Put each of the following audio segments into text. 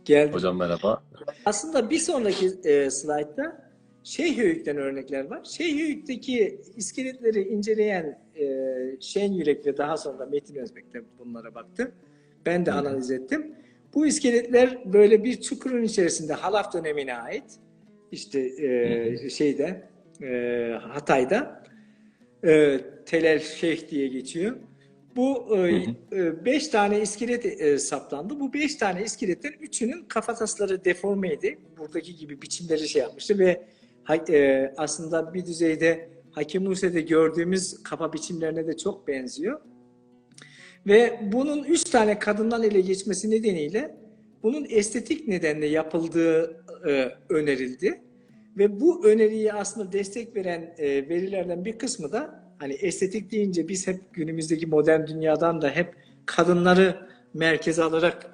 Geldim. Hocam merhaba. Aslında bir sonraki slaytta Şeyhöyük'ten örnekler var. Şeyhöyük'teki iskeletleri inceleyen Şen Yürek ve daha sonra Metin Özbek de bunlara baktı. Ben de Hı hı. analiz ettim. Bu iskeletler böyle bir çukurun içerisinde Halaf dönemine ait. İşte Hı hı. Hatay'da Telel Şeyh diye geçiyor. Bu Hı hı. 5 tane iskelet saptandı. Bu 5 tane iskeletten üçünün kafatasları deformeydi. Buradaki gibi biçimleri şey yapmıştı ve aslında bir düzeyde Hakim Muse'de gördüğümüz kafa biçimlerine de çok benziyor. Ve bunun 3 tane kadından ele geçmesi nedeniyle bunun estetik nedenle yapıldığı önerildi. Ve bu öneriyi aslında destek veren verilerden bir kısmı da hani estetik deyince biz hep günümüzdeki modern dünyadan da hep kadınları merkeze alarak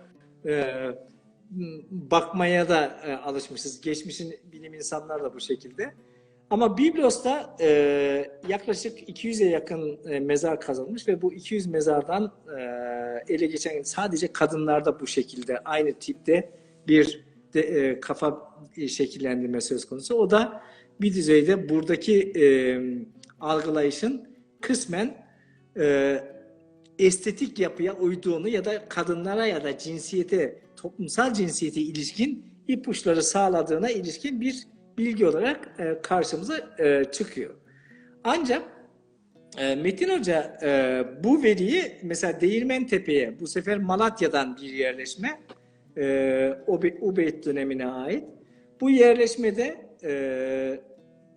bakmaya da alışmışız. Geçmişin bilim insanları da bu şekilde. Ama Biblos'ta yaklaşık 200'e yakın mezar kazılmış ve bu 200 mezardan ele geçen sadece kadınlarda bu şekilde aynı tipte bir kafa şekillendirme söz konusu. O da bir düzeyde buradaki algılayışın kısmen estetik yapıya uyduğunu ya da kadınlara ya da cinsiyete, toplumsal cinsiyete ilişkin ipuçları sağladığına ilişkin bir bilgi olarak karşımıza çıkıyor. Ancak Metin Hoca bu veriyi mesela Değirmentepe'ye, bu sefer Malatya'dan bir yerleşme, Ubeyd dönemine ait. Bu yerleşmede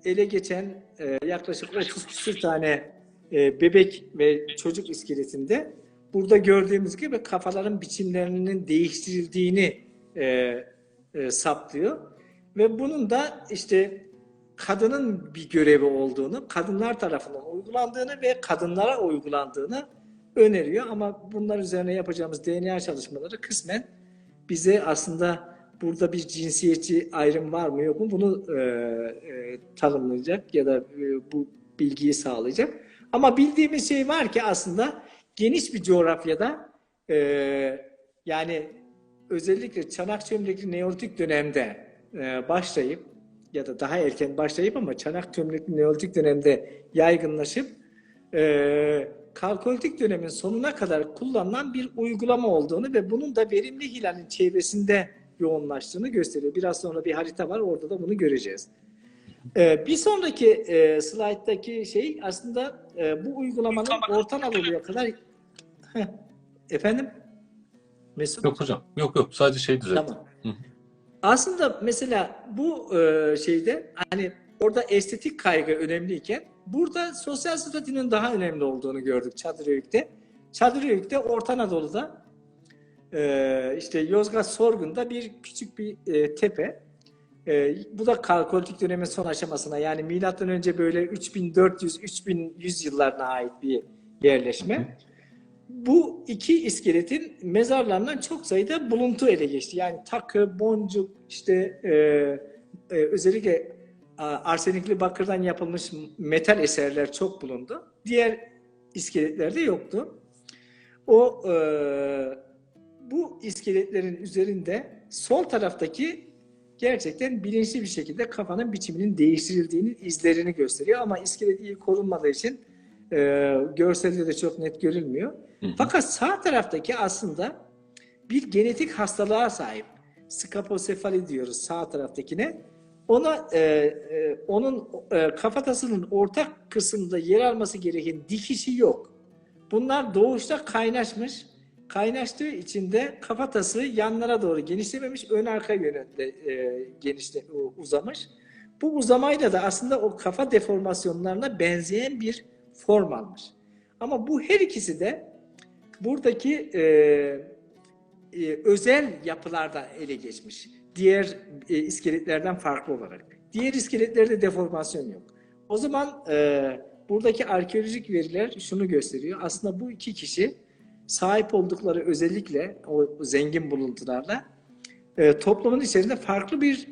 ele geçen yaklaşık 30 küsur tane bebek ve çocuk iskeletinde burada gördüğümüz gibi kafaların biçimlerinin değiştirildiğini saptıyor. Ve bunun da işte kadının bir görevi olduğunu, kadınlar tarafından uygulandığını ve kadınlara uygulandığını öneriyor. Ama bunlar üzerine yapacağımız DNA çalışmaları kısmen bize aslında burada bir cinsiyetçi ayrım var mı yok mu bunu tanımlayacak ya da bu bilgiyi sağlayacak. Ama bildiğimiz şey var ki aslında geniş bir coğrafyada yani özellikle Çanak Çömlekli Neolitik dönemde başlayıp ya da daha erken başlayıp ama Çanak Çömlekli Neolitik dönemde yaygınlaşıp Kalkolitik dönemin sonuna kadar kullanılan bir uygulama olduğunu ve bunun da verimli hilalin çevresinde yoğunlaştığını gösteriyor. Biraz sonra bir harita var, orada da bunu göreceğiz. Bir sonraki slayttaki şey aslında bu uygulamanın Orta Anadolu'ya kadar efendim Mesut? Yok hocam. Yok. Sadece şey düzelttim. Tamam. Hı hı. Aslında mesela bu şeyde hani orada estetik kaygı önemliyken burada sosyal statünün daha önemli olduğunu gördük Çadırhöyük'te. Çadırhöyük'te Orta Anadolu'da işte Yozgat Sorgun'da bir küçük bir tepe. Bu da Kalkolitik dönemin son aşamasına yani milattan önce böyle 3400-3100 yıllarına ait bir yerleşme. Hı hı. Bu iki iskeletin mezarlarından çok sayıda buluntu ele geçti. Yani takı, boncuk, işte özellikle arsenikli bakırdan yapılmış metal eserler çok bulundu. Diğer iskeletlerde yoktu. O bu iskeletlerin üzerinde sol taraftaki gerçekten bilinçli bir şekilde kafanın biçiminin değiştirildiğinin izlerini gösteriyor. Ama iskelet iyi korunmadığı için görselde de çok net görülmüyor. Hı hı. Fakat sağ taraftaki aslında bir genetik hastalığa sahip. Skaposefali diyoruz sağ taraftakine. Ona onun kafatasının ortak kısmında yer alması gereken dikişi yok. Bunlar doğuşta kaynaşmış. Kaynaştığı için de kafatası yanlara doğru genişlememiş, ön arka yönünde uzamış. Bu uzamayla da aslında o kafa deformasyonlarına benzeyen bir form almış. Ama bu her ikisi de buradaki özel yapılarda ele geçmiş. Diğer iskeletlerden farklı olarak. Diğer iskeletlerde deformasyon yok. O zaman buradaki arkeolojik veriler şunu gösteriyor. Aslında bu iki kişi sahip oldukları özellikle o zengin buluntularla toplumun içerisinde farklı bir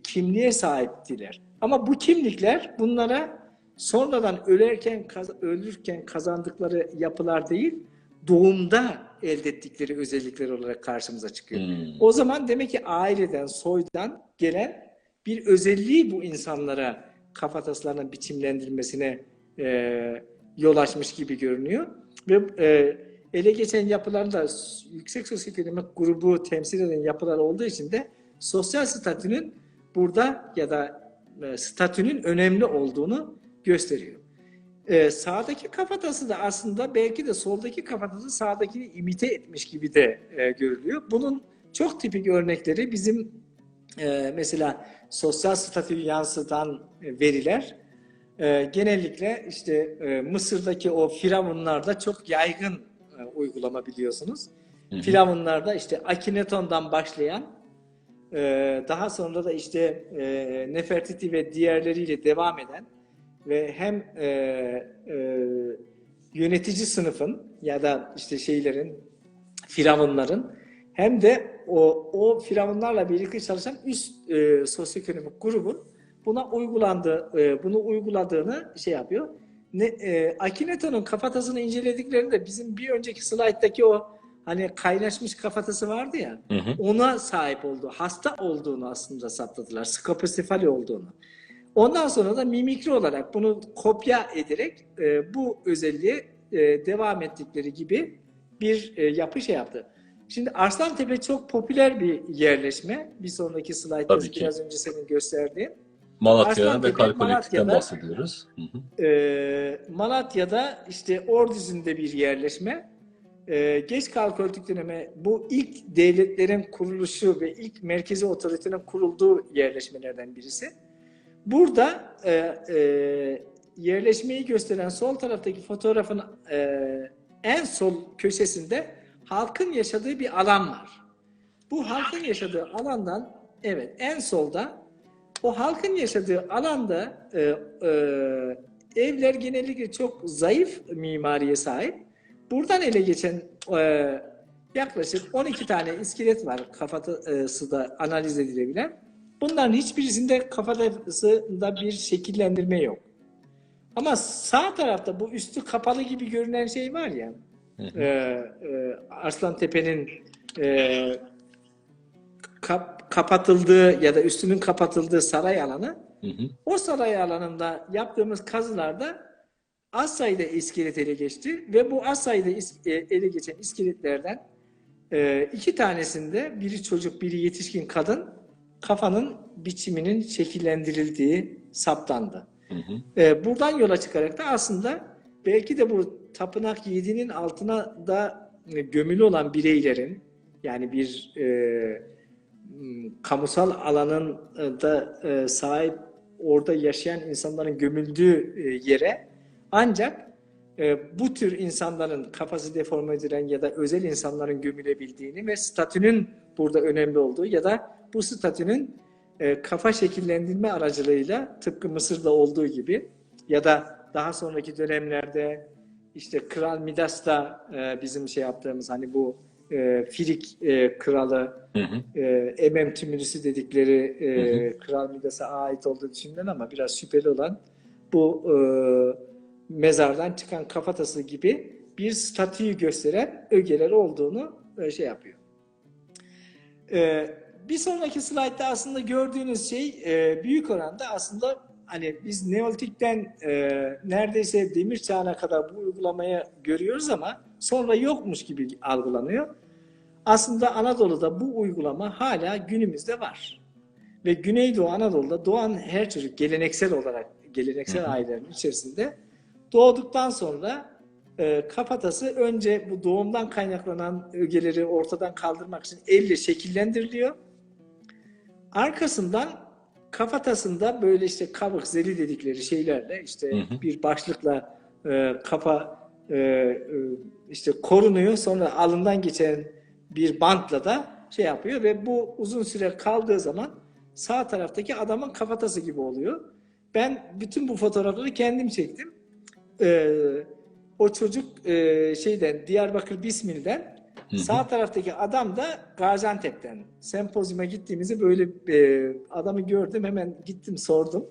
kimliğe sahiptiler. Ama bu kimlikler bunlara sonradan ölürken kazandıkları yapılar değil, doğumda elde ettikleri özellikler olarak karşımıza çıkıyor. Hmm. O zaman demek ki aileden, soydan gelen bir özelliği bu insanlara kafataslarının biçimlendirilmesine yol açmış gibi görünüyor. Ve ele geçen yapılarda yüksek sosyoekonomik grubu temsil eden yapılar olduğu için de sosyal statünün burada ya da statünün önemli olduğunu gösteriyor. Sağdaki kafatası da aslında belki de soldaki kafatası sağdakini imite etmiş gibi de görülüyor. Bunun çok tipik örnekleri bizim mesela sosyal statüyü yansıtan veriler genellikle işte Mısır'daki o firavunlarda çok yaygın uygulama biliyorsunuz. Firavunlarda işte Akhenaton'dan başlayan daha sonra da işte Nefertiti ve diğerleriyle devam eden ve hem yönetici sınıfın ya da işte firavunların hem de o firavunlarla birlikte çalışan üst sosyoekonomik grubun bunu uyguladığını yapıyor. Akhenaton'un kafatasını incelediklerinde bizim bir önceki slayttaki o hani kaynaşmış kafatası vardı ya, ona sahip olduğu, hasta olduğunu aslında saptadılar. Skoposefali olduğunu. Ondan sonra da mimikri olarak bunu kopya ederek bu özelliğe devam ettikleri gibi bir yapı yaptı. Şimdi Arslantepe çok popüler bir yerleşme. Bir sonraki slaytta biraz önce senin gösterdiğin. Malatya ve Kalkolik'ten bahsediyoruz. Malatya'da işte Ordüzü'nde bir yerleşme. Geç Kalkolitik dönemi bu ilk devletlerin kuruluşu ve ilk merkezi otoritenin kurulduğu yerleşmelerden birisi. Burada yerleşmeyi gösteren sol taraftaki fotoğrafın en sol köşesinde halkın yaşadığı bir alan var. Bu halkın yaşadığı alandan en solda o halkın yaşadığı alanda evler genellikle çok zayıf mimariye sahip. Buradan ele geçen yaklaşık 12 tane iskelet var kafatası da analiz edilebilen. Bunların hiçbirisinde kafatasında bir şekillendirme yok. Ama sağ tarafta bu üstü kapalı gibi görünen şey var ya, Arslantepe'nin kapatıldığı ya da üstünün kapatıldığı saray alanı, o saray alanında yaptığımız kazılarda az sayıda iskelet ele geçti ve bu az sayıda ele geçen iskeletlerden 2 tanesinde biri çocuk, biri yetişkin kadın kafanın biçiminin şekillendirildiği saptandı. Buradan yola çıkarak da aslında belki de bu tapınak 7'nin altına da gömülü olan bireylerin, yani bir kamusal alanın da sahip orada yaşayan insanların gömüldüğü yere ancak bu tür insanların kafası deforme edilen ya da özel insanların gömülebildiğini ve statünün burada önemli olduğu ya da bu statünün kafa şekillendirme aracılığıyla tıpkı Mısır'da olduğu gibi ya da daha sonraki dönemlerde işte Kral Midas da bizim yaptığımız hani bu Filik kralı Emem Tümülüsü dedikleri Kral Midas'a ait olduğu düşünülen ama biraz şüpheli olan bu mezardan çıkan kafatası gibi bir statüyü gösteren ögeler olduğunu yapıyor. Bir sonraki slaytta aslında gördüğünüz şey büyük oranda aslında hani biz Neolitik'ten neredeyse Demir Çağı'na kadar bu uygulamayı görüyoruz ama sonra yokmuş gibi algılanıyor. Aslında Anadolu'da bu uygulama hala günümüzde var. Ve Güneydoğu Anadolu'da doğan her çocuk geleneksel ailelerin içerisinde doğduktan sonra kafatası önce bu doğumdan kaynaklanan ögeleri ortadan kaldırmak için elle şekillendiriliyor. Arkasından kafatasında böyle işte kabuk zeli dedikleri şeylerle işte bir başlıkla kafa işte korunuyor. Sonra alından geçen bir bantla da yapıyor ve bu uzun süre kaldığı zaman sağ taraftaki adamın kafatası gibi oluyor. Ben bütün bu fotoğrafları kendim çektim. O çocuk Diyarbakır Bismil'den, sağ taraftaki adam da Gaziantep'ten. Sempozyuma gittiğimizde böyle adamı gördüm, hemen gittim sordum.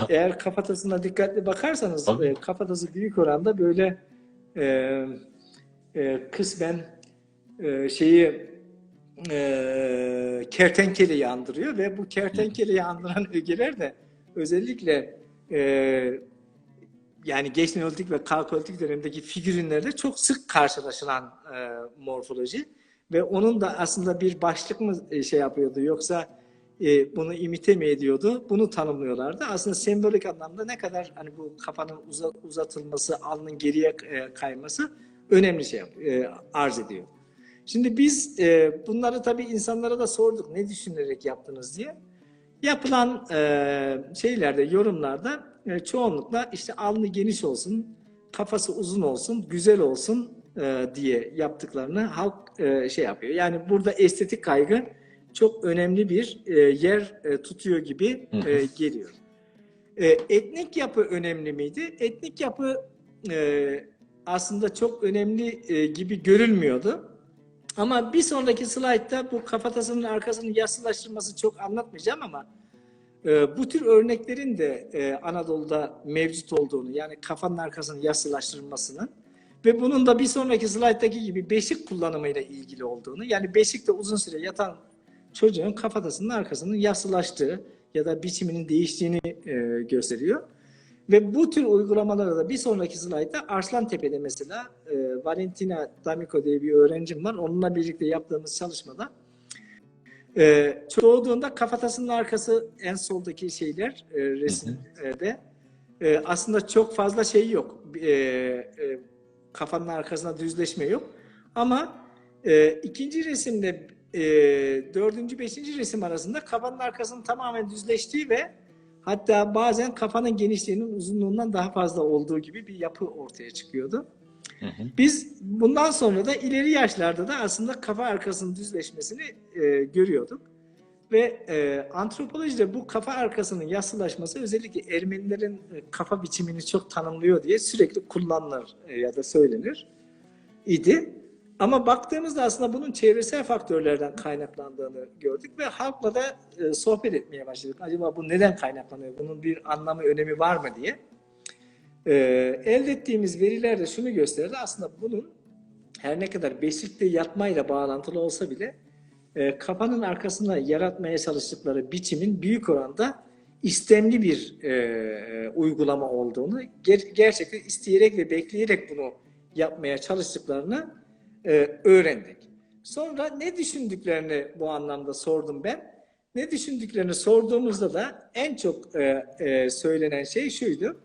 Eğer kafatasına dikkatli bakarsanız kafatası büyük oranda böyle kısmen şeyi kertenkeleyi andırıyor ve bu kertenkeleyi andıran ögeler de özellikle yani geç Neolitik ve Kalkolitik dönemdeki figürinlerde çok sık karşılaşılan morfoloji ve onun da aslında bir başlık mı şey yapıyordu yoksa bunu imite mi ediyordu? Bunu tanımlıyorlardı. Aslında sembolik anlamda ne kadar hani bu kafanın uzatılması, alnın geriye kayması önemli şey arz ediyor. Şimdi biz bunları tabii insanlara da sorduk. Ne düşünerek yaptınız diye. Yapılan şeylerde, yorumlarda çoğunlukla işte alnı geniş olsun, kafası uzun olsun, güzel olsun diye yaptıklarını halk şey yapıyor. Yani burada estetik kaygı çok önemli bir yer tutuyor gibi geliyor. Etnik yapı önemli miydi? Etnik yapı aslında çok önemli gibi görülmüyordu. Ama bir sonraki slaytta bu kafatasının arkasının yassılaştırması çok anlatmayacağım ama bu tür örneklerin de Anadolu'da mevcut olduğunu, yani kafanın arkasının yassılaştırılmasının ve bunun da bir sonraki slayttaki gibi beşik kullanımıyla ilgili olduğunu, yani beşikte uzun süre yatan çocuğun kafatasının arkasının yassılaştığı ya da biçiminin değiştiğini gösteriyor. Ve bu tür uygulamalarda da bir sonraki slaytta Arslantepe'de mesela Valentina D'Amico diye bir öğrencim var. Onunla birlikte yaptığımız çalışmada doğduğunda kafatasının arkası en soldaki şeyler resimde aslında çok fazla şey yok. Kafanın arkasına düzleşme yok. Ama ikinci resimde dördüncü, beşinci resim arasında kafanın arkasının tamamen düzleştiği ve hatta bazen kafanın genişliğinin uzunluğundan daha fazla olduğu gibi bir yapı ortaya çıkıyordu. Biz bundan sonra da ileri yaşlarda da aslında kafa arkasının düzleşmesini görüyorduk. Ve antropolojide bu kafa arkasının yassılaşması özellikle Ermenilerin kafa biçimini çok tanımlıyor diye sürekli kullanılır ya da söylenir idi. Ama baktığımızda aslında bunun çevresel faktörlerden kaynaklandığını gördük ve halkla da sohbet etmeye başladık. Acaba bu neden kaynaklanıyor? Bunun bir anlamı, önemi var mı diye. Elde ettiğimiz veriler de şunu gösterdi. Aslında bunun her ne kadar beşikte yatmayla bağlantılı olsa bile kafanın arkasına yaratmaya çalıştıkları biçimin büyük oranda istemli bir uygulama olduğunu, gerçekten isteyerek ve bekleyerek bunu yapmaya çalıştıklarını öğrendik. Sonra ne düşündüklerini bu anlamda sordum ben. Ne düşündüklerini sorduğumuzda da en çok söylenen şey şuydu.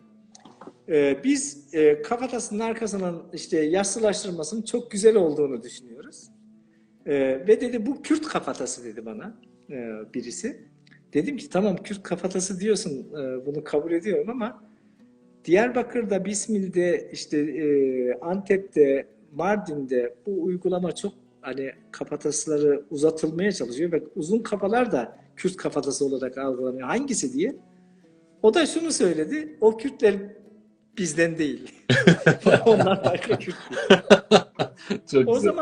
Biz kafatasının arkasının işte yassılaştırmasının çok güzel olduğunu düşünüyoruz. Ve dedi bu Kürt kafatası dedi bana birisi. Dedim ki tamam Kürt kafatası diyorsun, bunu kabul ediyorum ama Diyarbakır'da, Bismil'de, işte Antep'te, Mardin'de bu uygulama çok hani kafatasları uzatılmaya çalışıyor ve uzun kafalar da Kürt kafatası olarak algılanıyor. Hangisi diye. O da şunu söyledi. O Kürtler bizden değil. Onlar başka Kürt değil. Çok güzel.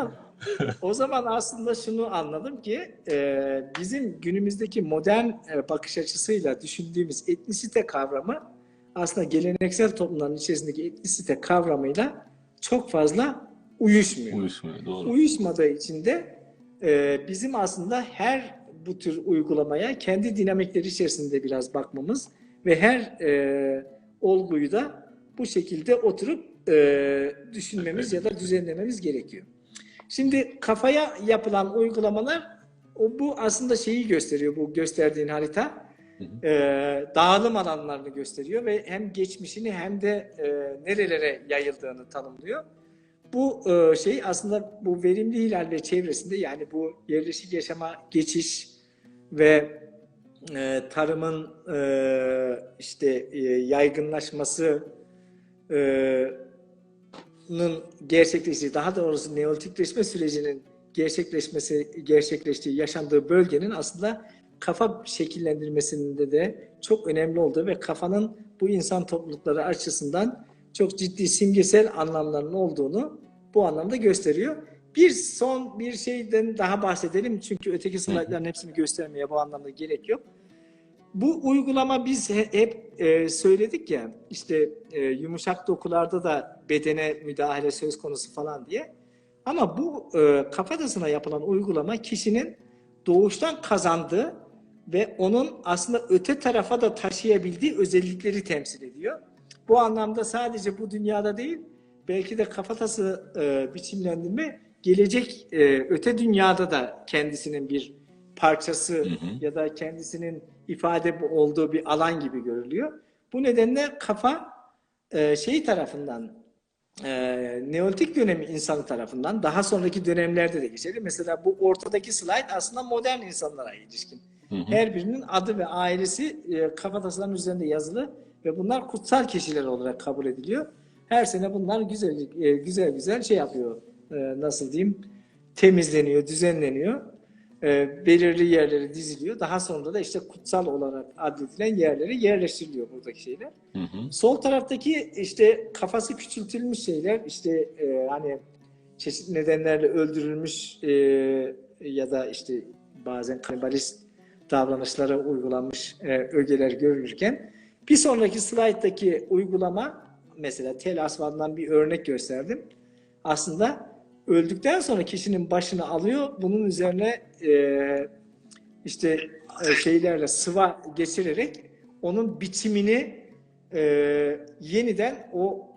O zaman aslında şunu anladım ki bizim günümüzdeki modern bakış açısıyla düşündüğümüz etnisite kavramı aslında geleneksel toplumların içerisindeki etnisite kavramıyla çok fazla uyuşmuyor. Uyuşmuyor, doğru. Uyuşmadığı için de bizim aslında her bu tür uygulamaya kendi dinamikleri içerisinde biraz bakmamız ve her olguyu da bu şekilde oturup düşünmemiz ya da düzenlememiz gerekiyor. Şimdi kafaya yapılan uygulamalar bu aslında şeyi gösteriyor, bu gösterdiğin harita. Dağılım alanlarını gösteriyor ve hem geçmişini hem de nerelere yayıldığını tanımlıyor. Bu şey aslında bu verimli hilal ve çevresinde, yani bu yerleşik yaşama geçiş ve tarımın işte yaygınlaşması gerçekleştiği, daha doğrusu neolitikleşme sürecinin gerçekleştiği, yaşandığı bölgenin aslında kafa şekillendirmesinde de çok önemli olduğu ve kafanın bu insan toplulukları açısından çok ciddi simgesel anlamlarının olduğunu bu anlamda gösteriyor. Son bir şeyden daha bahsedelim çünkü öteki slaytların hepsini göstermeye bu anlamda gerek yok. Bu uygulama biz hep söyledik ya, işte yumuşak dokularda da bedene müdahale söz konusu falan diye. Ama bu kafatasına yapılan uygulama kişinin doğuştan kazandığı ve onun aslında öte tarafa da taşıyabildiği özellikleri temsil ediyor. Bu anlamda sadece bu dünyada değil, belki de kafatası biçimlendirme gelecek öte dünyada da kendisinin bir parçası Hı hı. ya da kendisinin ifade olduğu bir alan gibi görülüyor. Bu nedenle kafa şey tarafından, Neolitik dönemi insanı tarafından daha sonraki dönemlerde de geçerli. Mesela bu ortadaki slide aslında modern insanlara ilişkin. Hı hı. Her birinin adı ve ailesi kafatasının üzerinde yazılı ve bunlar kutsal kişiler olarak kabul ediliyor. Her sene bunlar güzel şey yapıyor. Nasıl diyeyim? Temizleniyor, düzenleniyor. Belirli yerlere diziliyor. Daha sonra da işte kutsal olarak adledilen yerlere yerleştiriliyor buradaki şeyler. Hı hı. Sol taraftaki işte kafası küçültülmüş şeyler, işte hani çeşitli nedenlerle öldürülmüş ya da işte bazen kanibalist davranışlara uygulanmış ögeler görülürken, bir sonraki slayttaki uygulama, mesela Tel Asvan'dan bir örnek gösterdim. Aslında öldükten sonra kişinin başını alıyor, bunun üzerine işte şeylerle sıva geçirerek onun biçimini yeniden o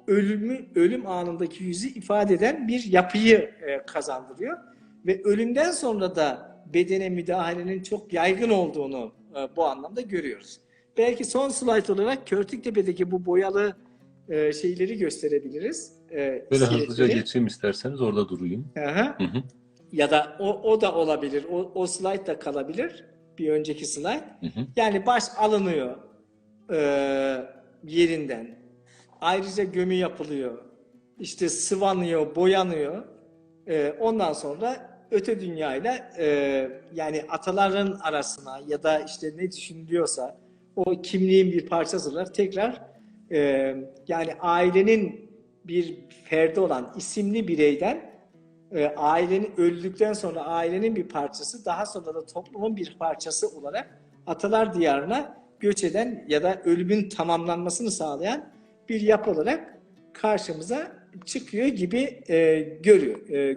ölüm anındaki yüzü ifade eden bir yapıyı kazandırıyor. Ve ölümden sonra da bedene müdahalenin çok yaygın olduğunu bu anlamda görüyoruz. Belki son slide olarak Körtüktepe'deki bu boyalı şeyleri gösterebiliriz. Böyle hızlıca İskeletleri. geçeyim isterseniz, orada durayım. Aha. Hı hı. Ya da o da olabilir. O slide da kalabilir. Bir önceki slide. Hı hı. Yani baş alınıyor e, yerinden. Ayrıca gömü yapılıyor. İşte sıvanıyor, boyanıyor. Ondan sonra öte dünyayla yani ataların arasına ya da işte ne düşünülüyorsa o kimliğin bir parçası olarak tekrar e, yani ailenin bir ferdi olan isimli bireyden ailenin öldükten sonra ailenin bir parçası, daha sonra da toplumun bir parçası olarak atalar diyarına göç eden ya da ölümün tamamlanmasını sağlayan bir yapı olarak karşımıza çıkıyor gibi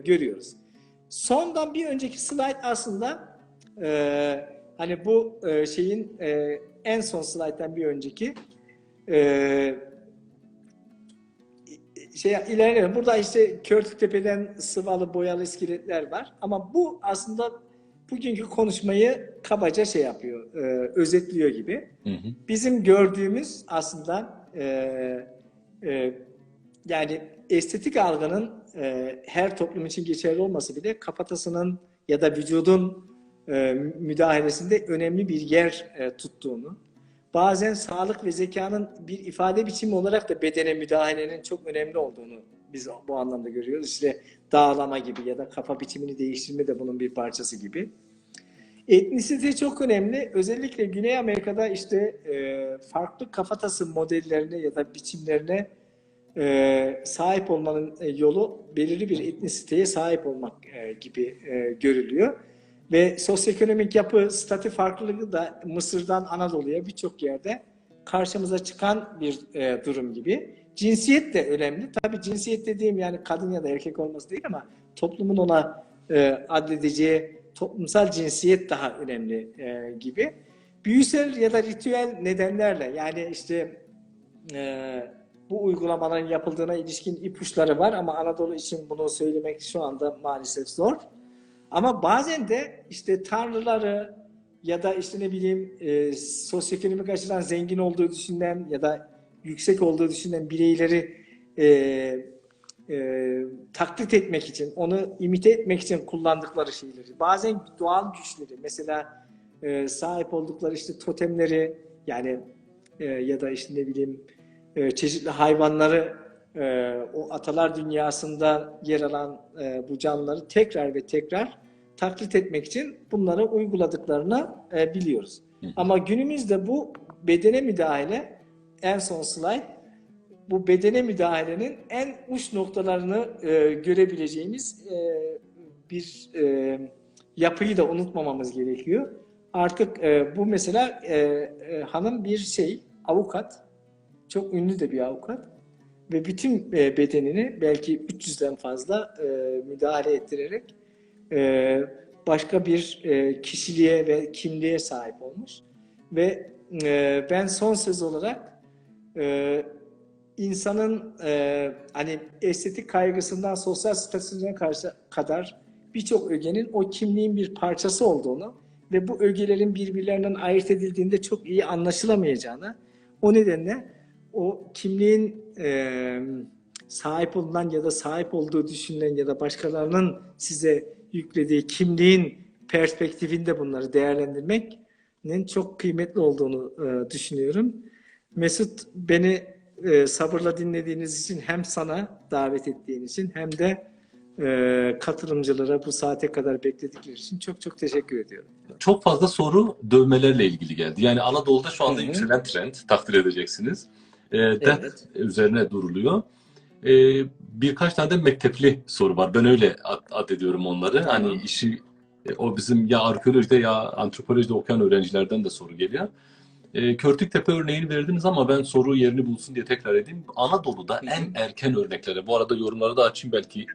görüyoruz. Sondan bir önceki slide aslında hani bu şeyin en son slide'den bir önceki ilerleyelim. Burada işte Körtüktepe'den sıvalı boyalı iskeletler var. Ama bu aslında bugünkü konuşmayı kabaca şey yapıyor, özetliyor gibi. Hı hı. Bizim gördüğümüz aslında yani estetik algının her toplum için geçerli olması bile kafatasının ya da vücudun müdahalesinde önemli bir yer tuttuğunu, bazen sağlık ve zekanın bir ifade biçimi olarak da bedene müdahalenin çok önemli olduğunu biz bu anlamda görüyoruz. İşte dağlama gibi ya da kafa biçimini değiştirme de bunun bir parçası gibi. Etnisite çok önemli. Özellikle Güney Amerika'da işte farklı kafatası modellerine ya da biçimlerine sahip olmanın yolu belirli bir etnisiteye sahip olmak gibi görülüyor. Ve sosyoekonomik yapı, statü farklılığı da Mısır'dan Anadolu'ya birçok yerde karşımıza çıkan bir durum gibi. Cinsiyet de önemli. Tabii cinsiyet dediğim yani kadın ya da erkek olması değil ama toplumun ona adledeceği toplumsal cinsiyet daha önemli gibi. Büyüsel ya da ritüel nedenlerle yani işte bu uygulamaların yapıldığına ilişkin ipuçları var ama Anadolu için bunu söylemek şu anda maalesef zor. Ama bazen de işte tanrıları ya da işte ne bileyim sosyoekonomik açıdan zengin olduğu düşünülen ya da yüksek olduğu düşünülen bireyleri taklit etmek için, onu imite etmek için kullandıkları şeyleri. Bazen doğal güçleri, mesela sahip oldukları işte totemleri yani ya da işte ne bileyim çeşitli hayvanları o atalar dünyasında yer alan bu canlıları tekrar ve tekrar taklit etmek için bunları uyguladıklarını biliyoruz. Ama günümüzde bu bedene müdahale, en son slide, bu bedene müdahalenin en uç noktalarını görebileceğimiz bir yapıyı da unutmamamız gerekiyor. Artık bu mesela hanım bir avukat, çok ünlü de bir avukat. ve bütün bedenini belki 300'den fazla müdahale ettirerek başka bir kişiliğe ve kimliğe sahip olmuş. Ve ben son söz olarak insanın hani estetik kaygısından sosyal statüsüne karşı kadar birçok ögenin o kimliğin bir parçası olduğunu ve bu ögelerin birbirlerinden ayırt edildiğinde çok iyi anlaşılamayacağını, o nedenle o kimliğin sahip olunan ya da sahip olduğu düşünülen ya da başkalarının size yüklediği kimliğin perspektifinde bunları değerlendirmenin çok kıymetli olduğunu düşünüyorum. Mesut, beni sabırla dinlediğiniz için, hem sana davet ettiğiniz için hem de katılımcılara bu saate kadar bekledikleri için çok çok teşekkür ediyorum. Çok fazla soru dövmelerle ilgili geldi. Yani Anadolu'da şu anda Hı hı. yükselen trend, takdir edeceksiniz. Dert Evet. üzerine duruluyor. Birkaç tane de mektepli soru var. Ben öyle addediyorum onları. Tamam. Hani işi o bizim ya arkeolojide ya antropolojide okuyan öğrencilerden de soru geliyor. Körtüktepe örneğini verdiniz ama ben soru yerini bulsun diye tekrar edeyim. Anadolu'da en erken örneklere, bu arada yorumları da açayım, belki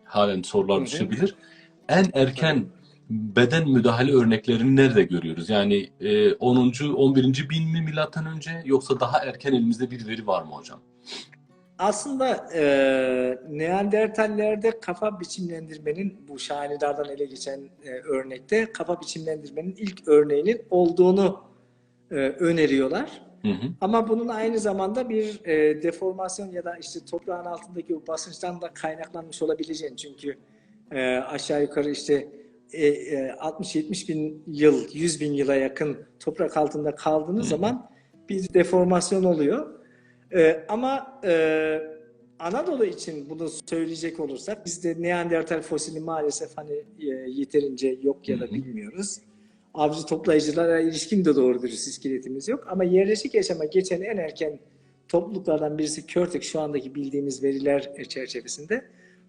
halen sorular düşebilir. En erken beden müdahale örneklerini nerede görüyoruz? Yani 10. 11. bin mi milattan önce, yoksa daha erken elimizde bir veri var mı hocam? Aslında Neandertallerde kafa biçimlendirmenin, bu şahanlardan ele geçen örnekte kafa biçimlendirmenin ilk örneğinin olduğunu öneriyorlar. Hı hı. Ama bunun aynı zamanda bir deformasyon ya da işte toprağın altındaki o basınçtan da kaynaklanmış olabileceğini, çünkü aşağı yukarı işte 60-70 bin yıl, 100 bin yıla yakın toprak altında kaldığınız zaman bir deformasyon oluyor. Ama Anadolu için bunu söyleyecek olursak, bizde Neandertal fosili maalesef hani yeterince yok ya da bilmiyoruz. Avcı toplayıcılara ilişkin de doğru dürüst iskeletimiz yok. Ama yerleşik yaşama geçen en erken topluluklardan birisi Körtük, şu andaki bildiğimiz veriler çerçevesinde.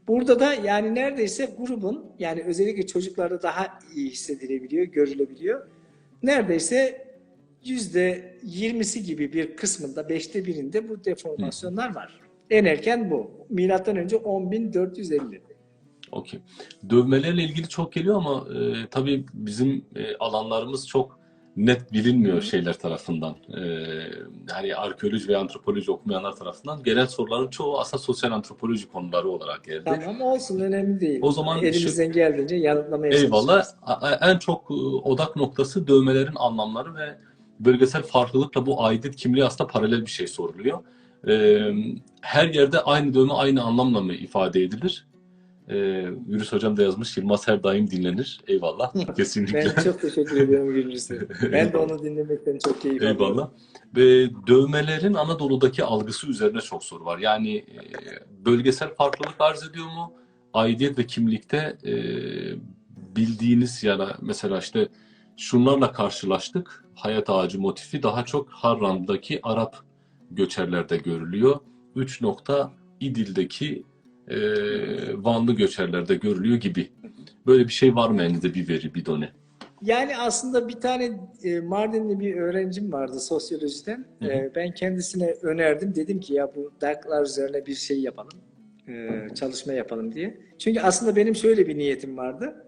Burada da yani neredeyse grubun, yani özellikle çocuklarda daha iyi hissedilebiliyor, görülebiliyor. Neredeyse %20'si gibi bir kısmında, 5'te birinde bu deformasyonlar var. En erken bu. Milattan önce 10.450. Okey. Dövmelerle ilgili çok geliyor ama tabii bizim alanlarımız çok net bilinmiyor şeyler tarafından. Hani arkeoloji ve antropoloji okumayanlar tarafından gelen soruların çoğu aslında sosyal antropoloji konuları olarak geldi. Tamam, olsun, önemli değil. O zaman elimizden geldiğince yanıtlamaya eyvallah. çalışacağız. En çok odak noktası dövmelerin anlamları ve bölgesel farklılıkla bu aidiyet kimliği aslında paralel bir şey soruluyor. Her yerde aynı dövme aynı anlamla mı ifade edilir? Yunus Hocam da yazmış, Yılmaz her daim dinlenir. Eyvallah. Kesinlikle. Ben çok teşekkür ediyorum Gülcüs'e. Ben de onu dinlemekten çok keyif alıyorum. Eyvallah. Ve dövmelerin Anadolu'daki algısı üzerine çok soru var. Yani bölgesel farklılık arz ediyor mu? Aidiyet ve kimlikte bildiğiniz ya da mesela işte şunlarla karşılaştık. Hayat ağacı motifi daha çok Harran'daki Arap göçerlerde görülüyor. 3 nokta İdil'deki Vanlı göçerlerde görülüyor gibi. Böyle bir şey var mı elinizde, bir veri, bir done? Yani aslında bir tane Mardinli bir öğrencim vardı sosyolojiden. Ben kendisine önerdim. Dedim ki ya bu darklar üzerine bir şey yapalım. Çalışma yapalım diye. Çünkü aslında benim şöyle bir niyetim vardı.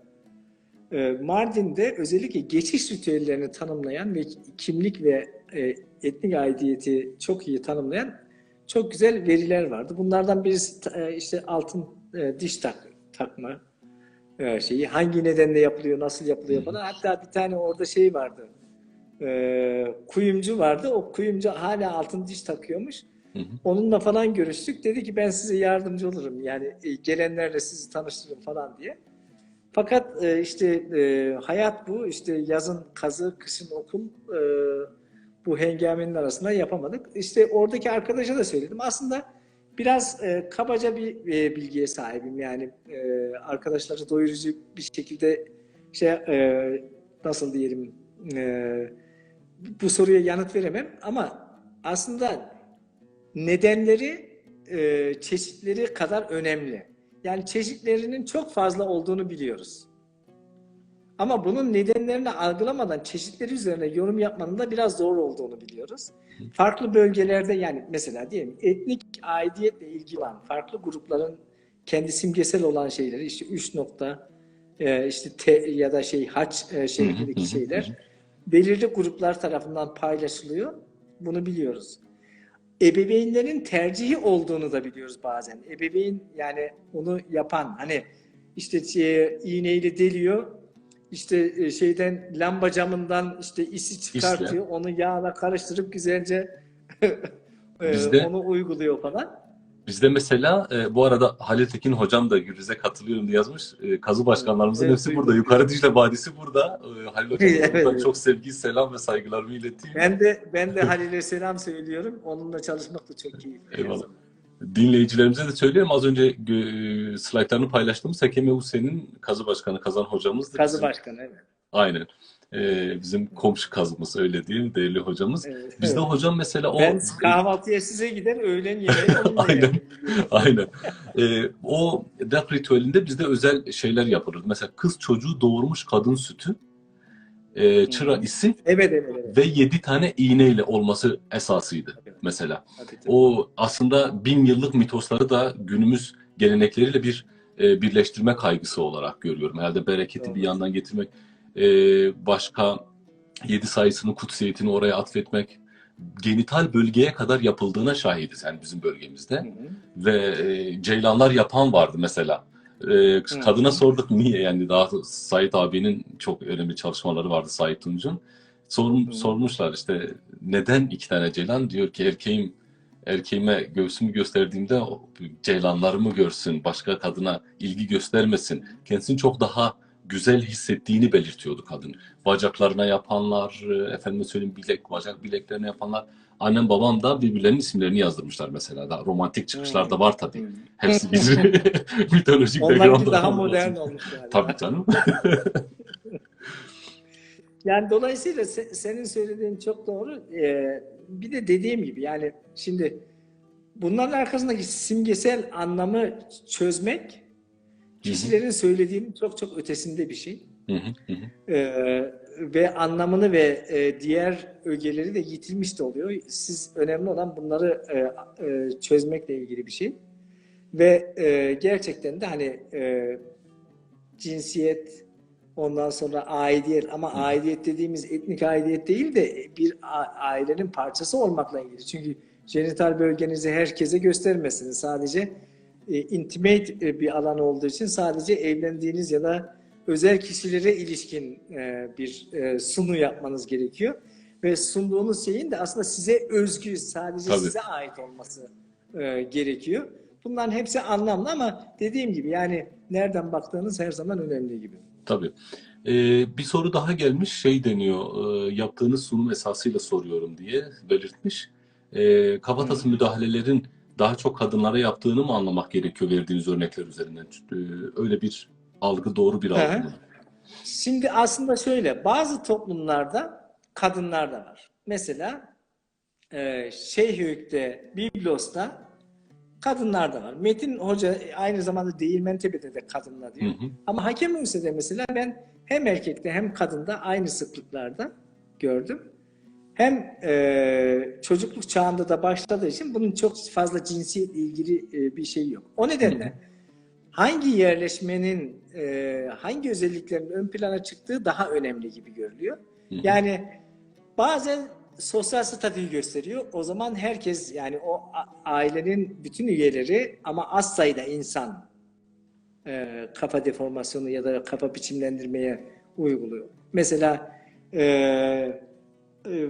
Mardin'de özellikle geçiş ritüellerini tanımlayan ve kimlik ve etnik aidiyeti çok iyi tanımlayan çok güzel veriler vardı. Bunlardan birisi işte altın diş takma şeyi. Hangi nedenle yapılıyor, nasıl yapılıyor falan. Hatta bir tane orada şey vardı. Kuyumcu vardı. O kuyumcu hala altın diş takıyormuş. Onunla falan görüştük. Dedi ki ben size yardımcı olurum. Yani gelenlerle sizi tanıştırırım falan diye. Fakat işte hayat bu. İşte yazın kazı, kışın okul, bu hengamenin arasında yapamadık. İşte oradaki arkadaşa da söyledim. Aslında biraz kabaca bir bilgiye sahibim. Yani arkadaşları doyurucu bir şekilde nasıl diyelim, bu soruya yanıt veremem. Ama aslında nedenleri çeşitleri kadar önemli. Yani çeşitlerinin çok fazla olduğunu biliyoruz. Ama bunun nedenlerini algılamadan çeşitleri üzerine yorum yapmanın da biraz zor olduğunu biliyoruz. Farklı bölgelerde yani mesela diyelim etnik aidiyetle ilgili olan farklı grupların kendi simgesel olan şeyleri işte üç nokta işte ya da haç Hı hı, hı şeklindeki hı, hı şeyler hı. belirli gruplar tarafından paylaşılıyor. Bunu biliyoruz. Ebeveynlerin tercihi olduğunu da biliyoruz bazen. Ebeveyn yani onu yapan hani işte iğneyle deliyor. İşte şeyden lamba camından işte isi İşte çıkartıyor. Onu yağla karıştırıp güzelce bizde onu uyguluyor falan. bizde mesela bu arada Halil Tekin hocam da Güriz'e katılıyorum diye yazmış. Kazı başkanlarımızın Evet, hepsi burada. duydum. Yukarı Dicle Vadisi burada. Halil hocama da Evet, buradan evet. çok sevgi, selam ve saygılarımı ileteyim. Ben de Halil'e selam söylüyorum. Onunla çalışmak da çok keyifli her Eyvallah. zaman. Dinleyicilerimize de söyleyeyim. Az önce slaytlarını paylaştığımız Sekeme Hüseyin'in kazı başkanı, kazan hocamızdır. Kazı Bizim başkanı evet. aynen. Bizim komşu kazımız öyle diyeyim, değerli hocamız. Evet, Bizde evet. hocam mesela Ben o kahvaltıya size gider, öğlen yemeği onunla aynen, yerdim biliyorsunuz. aynen. O dak ritüelinde bizde özel şeyler yapılır. Mesela kız çocuğu doğurmuş kadın sütü, Hı çıra hı. isi Evet, evet, evet. ve 7 tane iğneyle olması esasıydı Tabii, mesela. tabii, tabii. O aslında 1000 yıllık mitosları da günümüz gelenekleriyle bir birleştirme kaygısı olarak görüyorum. Herhalde bereketi bir Doğru. yandan getirmek, başka 7 sayısının kutsiyetini oraya atfetmek, genital bölgeye kadar yapıldığına şahidiz yani bizim Hı bölgemizde. hı. Ve ceylanlar yapan vardı mesela. Hı Kadına hı. sorduk niye yani daha Sait abinin çok önemli çalışmaları vardı Sait Tunç'un. Hı hı. Sormuşlar işte neden 2 tane ceylan? Diyor ki erkeğime göğsümü gösterdiğimde ceylanlarımı görsün, başka kadına ilgi Hı göstermesin. hı. Kendisini çok daha güzel hissettiğini belirtiyordu kadın. Bacaklarına yapanlar, efendime söyleyeyim bacak bileklerine yapanlar. Annem babam da birbirlerinin isimlerini yazdırmışlar mesela. Daha romantik çıkışlar da var tabii. Hı. Hepsi bir mitolojik Onlarınki background'dan daha olmasın. modern olmuş Tabii galiba. canım. Yani dolayısıyla senin söylediğin çok doğru. Bir de dediğim gibi yani şimdi bunların arkasındaki simgesel anlamı çözmek Hı hı, kişilerin söylediğinin çok çok ötesinde bir şey. hı hı, hı hı. Ve anlamını ve diğer ögeleri de yitirmiş de oluyor. Önemli olan bunları çözmekle ilgili bir şey. Ve gerçekten de hani cinsiyet, ondan sonra aidiyet ama Hı hı. aidiyet dediğimiz etnik aidiyet değil de bir ailenin parçası olmakla ilgili. Çünkü jenital bölgenizi herkese göstermezsiniz. Sadece intimate bir alan olduğu için sadece evlendiğiniz ya da özel kişilere ilişkin bir sunu yapmanız gerekiyor. Ve sunduğunuz şeyin de aslında size özgü, sadece Tabii, size ait olması gerekiyor. Bunların hepsi anlamlı ama dediğim gibi yani nereden baktığınız her zaman önemli gibi. tabii. Bir soru daha gelmiş. Şey deniyor, yaptığınız sunum esasıyla soruyorum diye belirtmiş. Hı hı. Kafatası müdahalelerin daha çok kadınlara yaptığını mı anlamak gerekiyor verdiğiniz örnekler üzerinden? Öyle bir algı doğru bir Hı algı hı. mı? Şimdi aslında şöyle, bazı toplumlarda kadınlar da var. Mesela Şeyhüyük'te, Biblos'ta kadınlar da var. Metin Hoca aynı zamanda Değirmentepe'de de kadınlar Hı diyor. hı, Ama Hakem Hüseyin'de mesela ben hem erkekte hem kadında aynı sıklıklarda gördüm. Hem çocukluk çağında da başladığı için bunun çok fazla cinsiyetle ilgili bir şey yok. O hı hı, nedenle hangi yerleşmenin hangi özelliklerin ön plana çıktığı daha önemli gibi görülüyor. hı hı, Yani bazen sosyal statüyü gösteriyor. O zaman herkes yani o ailenin bütün üyeleri ama az sayıda insan kafa deformasyonu ya da kafa biçimlendirmeye uyguluyor. Mesela e, e,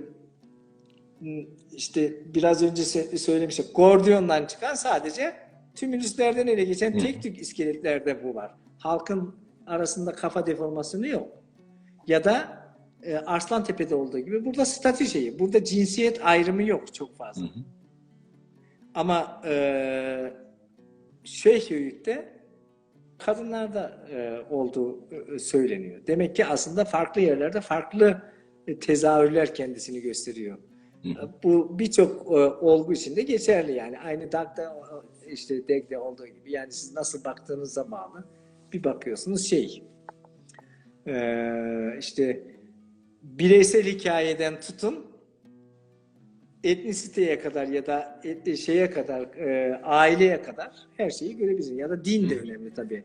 işte biraz önce söylemiştik. Gordiyon'dan çıkan sadece tümülüslerden ele geçen hı hı. tek tük iskeletlerde bu var. Halkın arasında kafa deformasyonu yok. Ya da Arslantepe'de olduğu gibi burada statü şeyi. Burada cinsiyet ayrımı yok çok Hı fazla. hı. Ama Şeyhüyük'te kadınlarda olduğu söyleniyor. Demek ki aslında farklı yerlerde farklı tezahürler kendisini gösteriyor. Hı hı. Bu birçok olgu için de geçerli yani. Aynı Dag'da işte Deg'de olduğu gibi. Yani siz nasıl baktığınıza bağlı. Bir bakıyorsunuz işte bireysel hikayeden tutun etnisiteye kadar ya da şeye kadar, aileye kadar her şeyi görebilirsin. Ya da din de önemli tabii.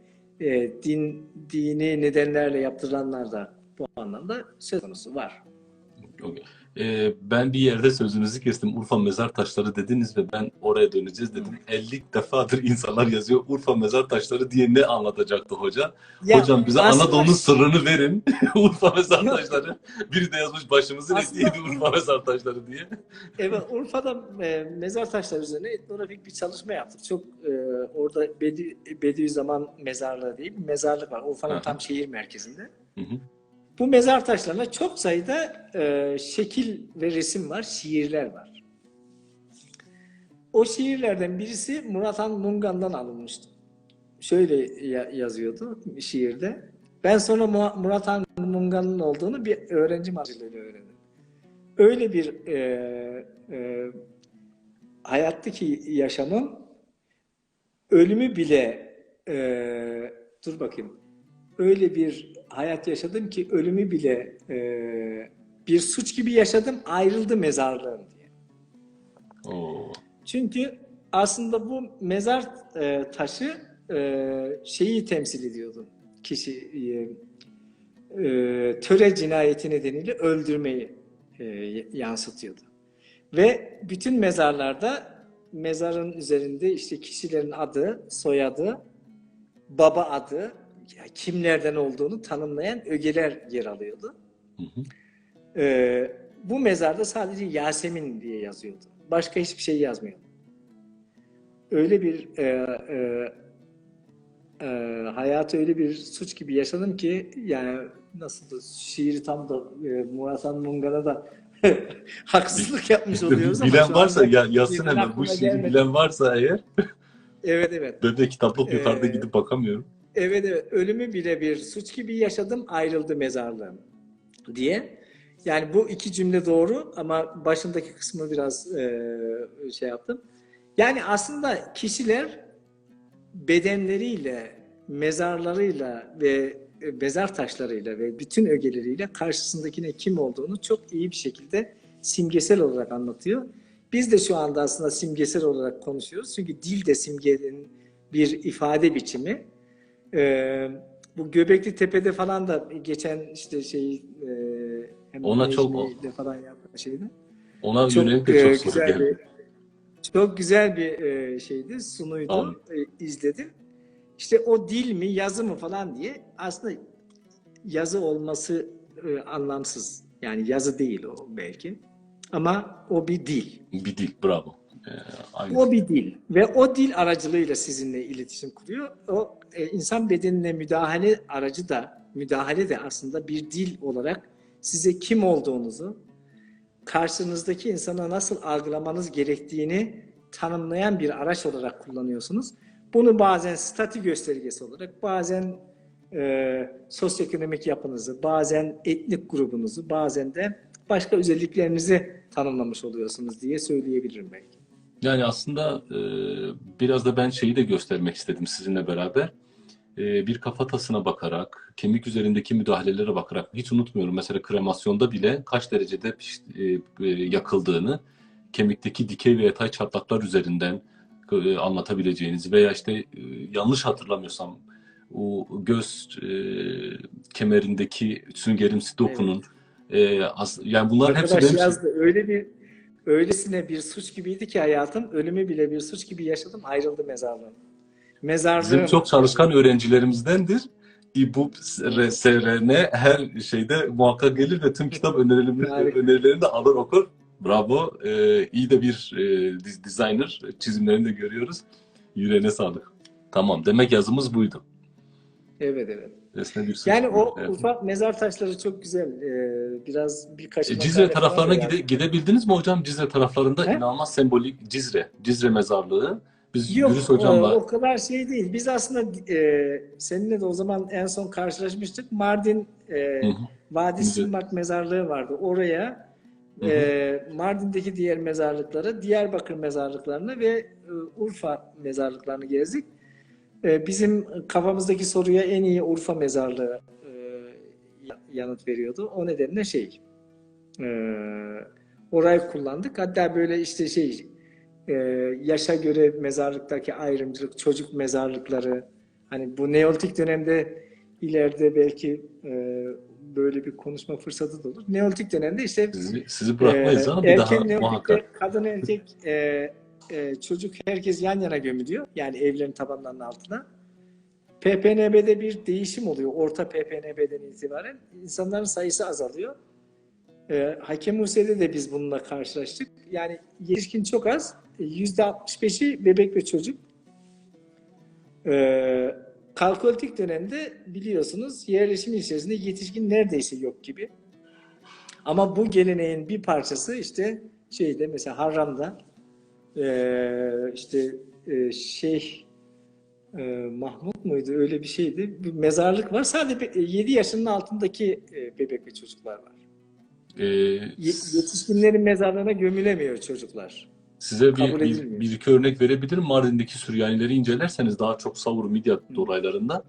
Dini nedenlerle yaptıranlar da bu anlamda söz konusu var. Okay. Ben bir yerde sözünüzü kestim. Urfa mezar taşları dediniz ve ben oraya döneceğiz dedim. 50 defadır insanlar yazıyor Urfa mezar taşları diye ne anlatacaktı hoca? Ya Hocam bize aslında Anadolu'nun sırrını verin. Urfa mezar yok, taşları. Biri de yazmış başımızın aslında etiydi Urfa mezar taşları diye. evet, Urfa'da mezar taşları üzerine etnografik bir çalışma yaptık. Çok orada Bediüzzaman mezarlığı diye bir mezarlık var. Urfa'nın Aha. tam şehir merkezinde. Hı hı. Bu mezar taşlarında çok sayıda şekil ve resim var, şiirler var. O şiirlerden birisi Murat Han Mungan'dan alınmıştı. Şöyle yazıyordu şiirde. Ben sonra Murat Han Mungan'ın olduğunu bir öğrencim aracılığıyla öğrendim. Öyle bir hayattaki yaşamım, ölümü bile dur bakayım. Öyle bir hayat yaşadım ki ölümü bile bir suç gibi yaşadım, ayrıldı mezarlığım diye. Oo. Çünkü aslında bu mezar taşı şeyi temsil ediyordu. Kişi töre cinayeti nedeniyle öldürmeyi yansıtıyordu. Ve bütün mezarlarda mezarın üzerinde işte kişilerin adı, soyadı, baba adı, kimlerden olduğunu tanımlayan ögeler yer alıyordu. Hı hı. Bu mezarda sadece Yasemin diye yazıyordu. Başka hiçbir şey yazmıyordu. Öyle bir hayatı öyle bir suç gibi yaşadım ki yani nasıl da şiiri tam da Murat Han Mungan'a da haksızlık yapmış oluyoruz ama Bilen şu varsa anda yazsın birden hemen. Bu aklıma şiiri gelmedi. bilen varsa eğer. Evet evet. Ben de kitaplık yukarıda Ee, gidip bakamıyorum. evet evet. Ölümü bile bir suç gibi yaşadım, ayrıldı mezarlığım diye. Yani bu iki cümle doğru ama başındaki kısmı biraz şey yaptım. Yani aslında kişiler bedenleriyle, mezarlarıyla ve mezar taşlarıyla ve bütün ögeleriyle karşısındakine kim olduğunu çok iyi bir şekilde simgesel olarak anlatıyor. Biz de şu anda aslında simgesel olarak konuşuyoruz. Çünkü dil de simgenin bir ifade biçimi. Bu Göbekli Tepe'de falan da geçen işte hem Ona çok Necmi ile falan yaptığı şeydi. Ona yönelik Çok de çok soru güzel geldi. bir çok güzel bir şeydi, Tamam. sunuydu, izledim. İşte o dil mi, yazı mı falan diye aslında yazı olması anlamsız. Yani yazı değil o belki. Ama o bir dil. Bir dil. Bravo. Aynı. O bir dil. Ve o dil aracılığıyla sizinle iletişim kuruyor. O insan bedenine müdahale de aslında bir dil olarak size kim olduğunuzu, karşınızdaki insana nasıl algılamanız gerektiğini tanımlayan bir araç olarak kullanıyorsunuz. Bunu bazen statü göstergesi olarak, bazen sosyoekonomik yapınızı, bazen etnik grubunuzu, bazen de başka özelliklerinizi tanımlamış oluyorsunuz diye söyleyebilirim belki. Yani aslında biraz da ben şeyi de göstermek istedim sizinle beraber. Bir kafatasına bakarak, kemik üzerindeki müdahalelere bakarak, hiç unutmuyorum mesela kremasyonda bile kaç derecede yakıldığını kemikteki dikey ve yatay çatlaklar üzerinden anlatabileceğiniz veya işte yanlış hatırlamıyorsam o göz kemerindeki süngerimsi Evet. dokunun yani bunların hepsi Arkadaş benim için yazdı. Öylesine bir suç gibiydi ki hayatım, ölümü bile bir suç gibi yaşadım, ayrıldı mezarlığım. bizim Mezarlığım çok çalışkan yazıyor. öğrencilerimizdendir. İBUB, SRN her şeyde muhakkak gelir ve tüm kitap Harika. önerilerini de alır okur. Bravo. İyi de bir designer. Çizimlerini de görüyoruz. Yüreğine sağlık. Tamam. Demek yazımız buydu. Evet evet. Resme bir suç Yani gibi. o Evet. ufak mezar taşları çok güzel. Biraz birkaç Cizre makale falan da taraflarına yazdım. gidebildiniz mi hocam? Cizre taraflarında He? inanılmaz sembolik Cizre mezarlığı. Biz Yürüs Yok, hocamla o kadar şey değil. Biz aslında seninle de o zaman en son karşılaşmıştık. Mardin hı hı, Vadi müze. Simmak mezarlığı vardı. Oraya Hı hı. Mardin'deki diğer mezarlıkları, Diyarbakır mezarlıklarını ve Urfa mezarlıklarını gezdik. Bizim kafamızdaki soruya en iyi Urfa mezarlığı yanıt veriyordu. O nedenle e, orayı kullandık. Hatta böyle işte e, yaşa göre mezarlıktaki ayrımcılık, çocuk mezarlıkları, hani bu Neolitik dönemde ileride belki böyle bir konuşma fırsatı da olur. Neolitik dönemde işte Sizi bırakmayız ama bir daha erken Neolitik'te muhakkak. kadın erkek çocuk herkes yan yana gömülüyor. Yani evlerin tabanlarının altına. PPNB'de bir değişim oluyor. Orta PPNB'den itibaren insanların sayısı azalıyor. Hakem Hüseyin'de de biz bununla karşılaştık. Yani yetişkin çok az. %65'i bebek ve çocuk. Kalkolitik dönemde biliyorsunuz yerleşim içerisinde yetişkin neredeyse yok gibi. Ama bu geleneğin bir parçası işte mesela Harran'da işte Şeyh Mahmut muydu? Öyle bir şeydi. Bir mezarlık var. Sadece 7 yaşının altındaki bebek ve çocuklar var. Ee, Yetişkinlerin mezarlığına gömülemiyor çocuklar. Size Kabul edilmiyor. bir iki örnek verebilirim. Mardin'deki Süryanileri incelerseniz daha çok Savur, Midyat olaylarında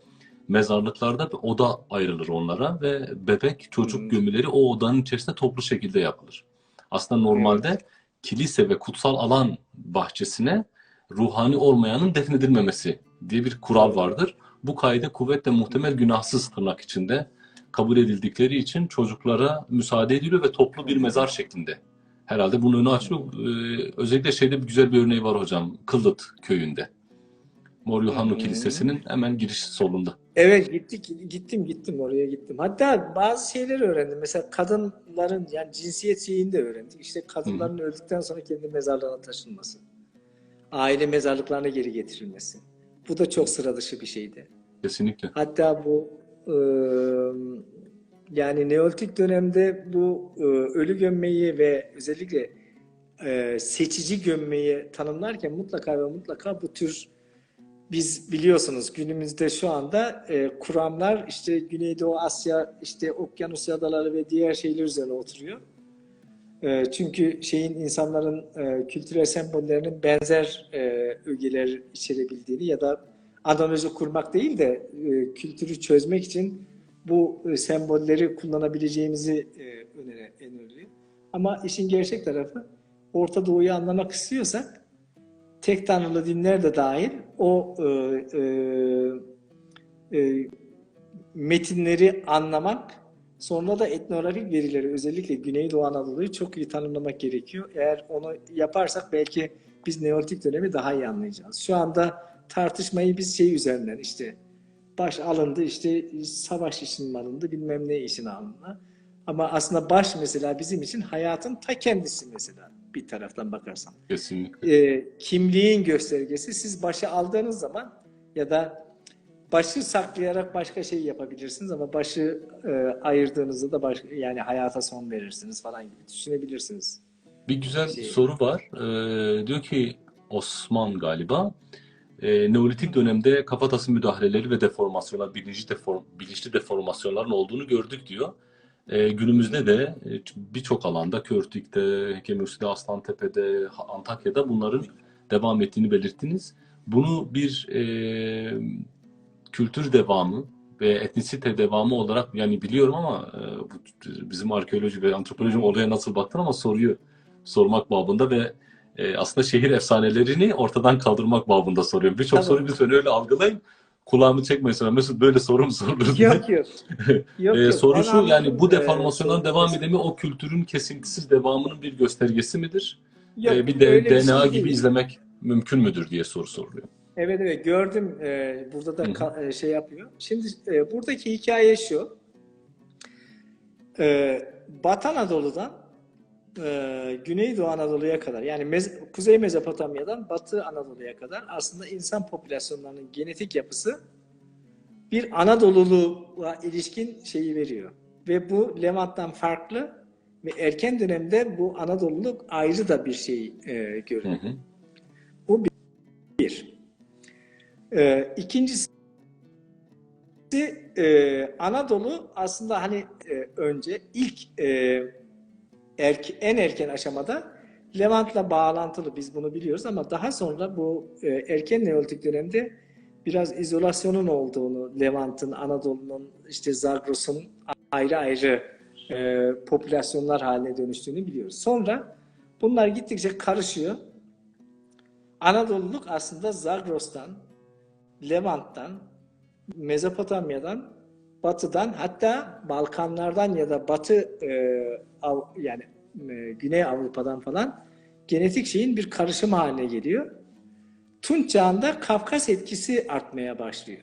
mezarlıklarda bir oda ayrılır onlara ve bebek, çocuk gömüleri o odanın içerisinde toplu şekilde yapılır. Aslında normalde Evet. kilise ve kutsal alan bahçesine ruhani olmayanın defnedilmemesi diye bir kural vardır. Bu kaide kuvvetle muhtemel günahsız tırnak içinde kabul edildikleri için çocuklara müsaade ediliyor ve toplu bir mezar şeklinde. Herhalde bunun önü açıyor. Özellikle şeyde bir güzel bir örneği var hocam. Kıldıt köyünde. Mor Yuhannu Kilisesi'nin hemen giriş solunda. Evet, gittim oraya gittim. Hatta bazı şeyleri öğrendim. Mesela kadınların yani cinsiyet şeyini de öğrendik. İşte Hı hı. kadınların öldükten sonra kendi mezarlığına taşınması. Aile mezarlıklarına geri getirilmesi. Bu da çok sıra dışı bir şeydi. Kesinlikle. Hatta bu yani Neolitik dönemde bu ölü gömmeyi ve özellikle seçici gömmeyi tanımlarken mutlaka bu tür biz biliyorsunuz günümüzde şu anda kuramlar işte Güneydoğu Asya, işte Okyanus adaları ve diğer şeyler üzerine oturuyor. Çünkü insanların kültürel sembollerinin benzer ögeler içerebildiğini ya da analoji kurmak değil de kültürü çözmek için bu sembolleri kullanabileceğimizi öneriliyor. Ama işin gerçek tarafı Orta Doğu'yu anlamak istiyorsak tek tanrılı dinler de dahil o metinleri anlamak, sonra da etnografik verileri özellikle Güneydoğu Anadolu'yu çok iyi tanımlamak gerekiyor. Eğer onu yaparsak belki biz Neolitik dönemi daha iyi anlayacağız. Şu anda tartışmayı biz üzerinden işte baş alındı, işte savaş için alındı, bilmem ne için alındı. Ama aslında baş mesela bizim için hayatın ta kendisi mesela bir taraftan bakarsan. Kesinlikle. Kimliğin göstergesi. Siz başı aldığınız zaman ya da başı saklayarak başka şey yapabilirsiniz ama başı ayırdığınızda da yani hayata son verirsiniz falan gibi düşünebilirsiniz. Bir güzel soru var. Diyor ki Osman galiba Neolitik dönemde kafatası müdahaleleri ve deformasyonlar, bilinçli deformasyonların olduğunu gördük diyor. Günümüzde de birçok alanda, Körtük'te, Hekemüs'te, Aslantepe'de, Antakya'da bunların devam ettiğini belirttiniz. Bunu bir kültür devamı ve etnisite devamı olarak yani biliyorum ama bizim arkeoloji ve antropoloji olaya nasıl baktın ama soruyu sormak babında ve aslında şehir efsanelerini ortadan kaldırmak babında soruyorum. Birçok soruyu lütfen öyle algılayın. Kulağımı çekmeyin sonra Mesut böyle soru mu sorulur diye. Yok. Soru Ben şu yani anladım. bu deformasyondan devam edemi o kültürün kesintisiz devamının bir göstergesi midir? Yok, Bir öyle bir DNA şey gibi değil. izlemek mümkün müdür diye soru soruluyor. Evet, gördüm. Burada da Hı hı. şey yapıyor. Şimdi buradaki hikaye şu. Batı Anadolu'dan Güneydoğu Anadolu'ya kadar yani Kuzey Mezopotamya'dan Batı Anadolu'ya kadar aslında insan popülasyonlarının genetik yapısı bir Anadolu'ya ilişkin şeyi veriyor. Ve bu Levant'tan farklı ve erken dönemde bu Anadolu'luk ayrı da bir şey görünüyor. Hı hı. Bu bir. İkincisi Anadolu aslında hani önce ilk en erken aşamada Levant'la bağlantılı biz bunu biliyoruz ama daha sonra bu erken Neolitik dönemde biraz izolasyonun olduğunu Levant'ın, Anadolu'nun, işte Zagros'un ayrı ayrı popülasyonlar haline dönüştüğünü biliyoruz. Sonra bunlar gittikçe karışıyor. Anadoluluk aslında Zagros'tan, Levant'tan, Mezopotamya'dan, Batı'dan, hatta Balkanlardan ya da yani Güney Avrupa'dan falan genetik şeyin bir karışımı haline geliyor. Tunç Çağı'nda Kafkas etkisi artmaya başlıyor.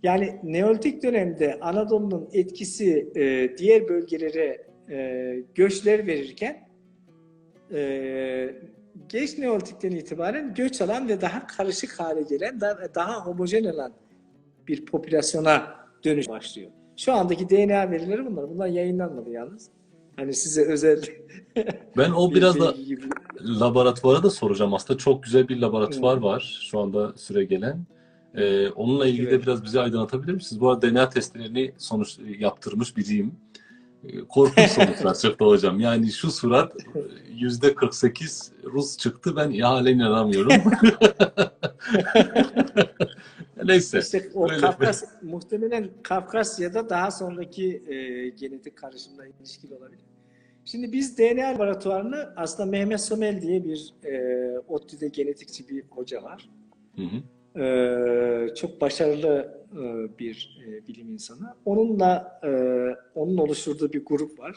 Yani Neolitik dönemde Anadolu'nun etkisi diğer bölgelere göçler verirken geç Neolitik'ten itibaren göç alan ve daha karışık hale gelen, daha homojen olan bir popülasyona dönüş başlıyor. Şu andaki DNA verileri bunlar. Bunlar yayınlanmadı yalnız. Hani size özel Ben o bir biraz da bilgi gibi. laboratuvara da soracağım. Aslında çok güzel bir laboratuvar Hmm. var şu anda süre gelen. Onunla ilgili de Evet. biraz bizi aydınlatabilir misiniz? Bu arada DNA testlerini yaptırmış biriyim. Korkunç sonuçlar çıktı hocam. Yani şu surat %48 Rus çıktı. Ben halen inanamıyorum. Neyse. İşte o Böyle. muhtemelen Kafkasya'da daha sonraki genetik karışımla ilişkili olabilir. Şimdi biz DNA laboratuvarını aslında Mehmet Somel diye bir ODTÜ'de genetikçi bir hoca var. Hı hı. Çok başarılı bir bilim insanı. Onun oluşturduğu bir grup var.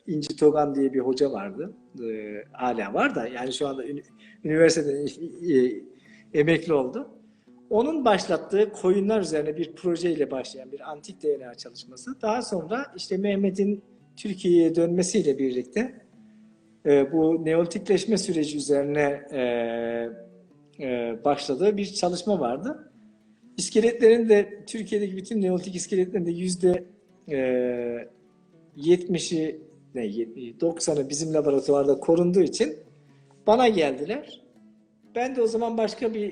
İnci Togan diye bir hoca vardı. Hala var da yani şu anda üniversiteden emekli oldu. Onun başlattığı koyunlar üzerine bir projeyle başlayan bir antik DNA çalışması. Daha sonra işte Mehmet'in Türkiye'ye dönmesiyle birlikte bu neolitikleşme süreci üzerine başladığı bir çalışma vardı. İskeletlerin de Türkiye'deki bütün neolitik iskeletlerin de %70'i 90'ı bizim laboratuvarda korunduğu için bana geldiler. Ben de o zaman başka bir